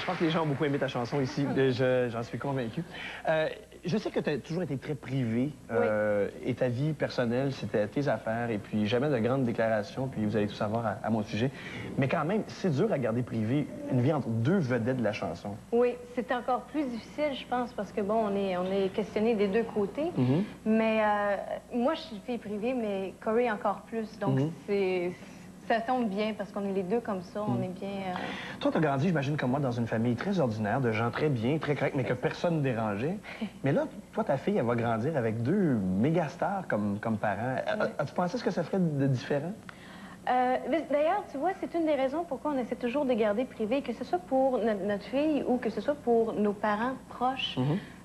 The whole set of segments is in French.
pense que les gens ont beaucoup aimé ta chanson ici. J'en suis convaincu. Je sais que tu as toujours été très privée. Et ta vie personnelle, c'était tes affaires. Et puis, jamais de grandes déclarations. Puis, vous allez tout savoir à mon sujet. Mais quand même, c'est dur à garder privé une vie entre deux vedettes de la chanson. Oui, c'est encore plus difficile, je pense, parce que, bon, on est questionné des deux côtés. Mais moi, je suis fille privée, mais Corey encore plus. Donc, ça tombe bien parce qu'on est les deux comme ça, on est bien... Toi, tu as grandi, j'imagine, comme moi, dans une famille très ordinaire, de gens très bien, très corrects, mais que personne ne dérangeait. Mais là, toi, ta fille, elle va grandir avec deux méga stars comme parents. As-tu pensé ce que ça ferait de différent? D'ailleurs, tu vois, c'est une des raisons pourquoi on essaie toujours de garder privé, que ce soit pour notre fille ou que ce soit pour nos parents proches.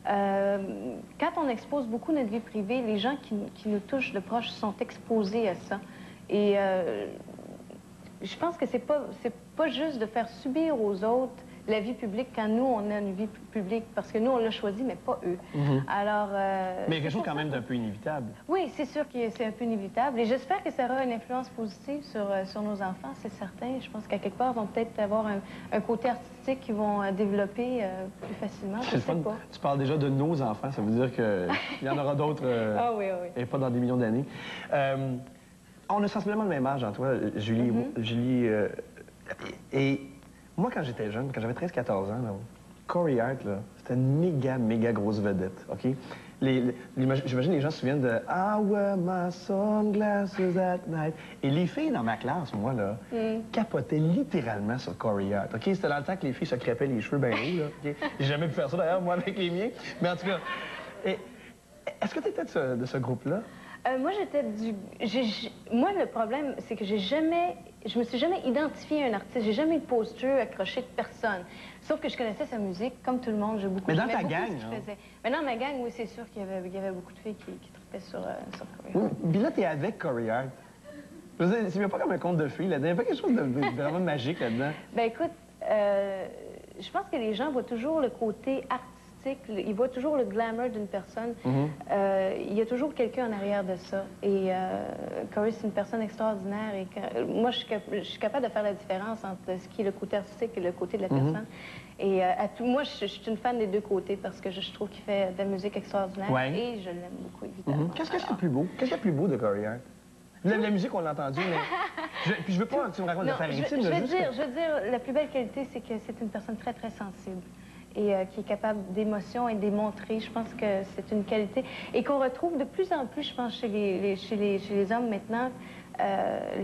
Quand on expose beaucoup notre vie privée, les gens qui nous touchent de proches sont exposés à ça. Et je pense que c'est pas juste de faire subir aux autres la vie publique quand nous, on a une vie publique, parce que nous, on l'a choisi, mais pas eux. Alors... mais il y a quelque chose quand même d'un peu inévitable. Oui, c'est sûr que c'est un peu inévitable. Et j'espère que ça aura une influence positive sur nos enfants, c'est certain. Je pense qu'à quelque part, ils vont peut-être avoir un côté artistique qu'ils vont développer plus facilement. Je sais pas. Tu parles déjà de nos enfants, ça veut dire qu'il y en aura d'autres ah oui, oui. Et pas dans des millions d'années. On a sensiblement le même âge, en toi, Julie. Julie et moi, quand j'étais jeune, quand j'avais 13-14 ans, là, Corey Hart, c'était une méga grosse vedette, OK? J'imagine les gens se souviennent de « I wear my sunglasses at night ». Et les filles dans ma classe, moi, là, capotaient littéralement sur Corey Hart, OK? C'était dans le temps que les filles se crêpaient les cheveux bien hauts, là, OK? J'ai jamais pu faire ça, d'ailleurs, moi, avec les miens. Mais en tout cas, est-ce que tu étais de ce groupe-là? Moi, j'étais du... Moi, le problème, c'est que je me suis jamais identifiée à un artiste. J'ai jamais eu de poster accroché de personne. Sauf que je connaissais sa musique, comme tout le monde. Mais dans ta gang, Mais dans ma gang, oui, c'est sûr qu'il y avait beaucoup de filles qui tripaient sur Corey Hart. Puis là, t'es avec Corey Hart. C'est même pas comme un conte de filles là-dedans. Il n'y a pas quelque chose de vraiment magique là-dedans. Ben écoute, je pense que les gens voient toujours le côté artistique. Ils voient toujours le glamour d'une personne. Il y a toujours quelqu'un en arrière de ça. Et Corey, c'est une personne extraordinaire. Et moi, je suis capable de faire la différence entre ce qui est le côté artistique et le côté de la personne. Et moi, je suis une fan des deux côtés parce que je trouve qu'il fait de la musique extraordinaire. Et je l'aime beaucoup, évidemment. Qu'est-ce qu'il y a de plus beau? Qu'est-ce qu'il y a de plus beau de Corey Hart? La musique, on l'a entendu, mais... Puis je veux pas que tu me racontes l'affaire intime. Je veux dire, la plus belle qualité, c'est que c'est une personne très, très sensible. Et qui est capable d'émotion et de démontrer. Je pense que c'est une qualité. Et qu'on retrouve de plus en plus, je pense, chez les hommes maintenant.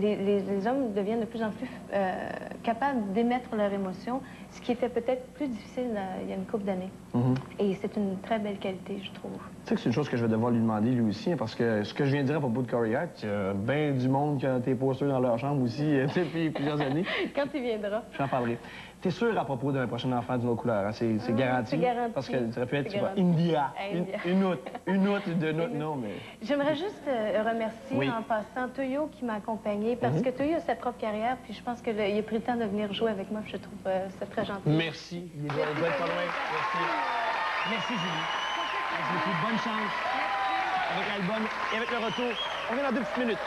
Les hommes deviennent de plus en plus capables d'émettre leurs émotions, ce qui était peut-être plus difficile il y a une couple d'années. Et c'est une très belle qualité, je trouve. Tu sais que c'est une chose que je vais devoir lui demander lui aussi, hein, parce que ce que je viens de dire à propos de Corey Hart, il y a bien du monde qui a tes posters dans leur chambre aussi depuis plusieurs années. Quand il viendra. J'en parlerai. T'es sûr à propos d'un prochain enfant d'une autre couleur, hein? C'est garanti? C'est garanti. Parce que ça aurait pu être, tu vois, India, une autre de notre nom, mais... J'aimerais juste remercier en passant Toyo qui m'a accompagnée, parce que Toyo a sa propre carrière, puis je pense qu'il a pris le temps de venir jouer avec moi, puis je trouve ça très gentil. Merci. Il doit être pas loin. Merci. Merci, Julie. Merci beaucoup. Bonne chance avec l'album et avec le retour. On revient dans 2 petites minutes.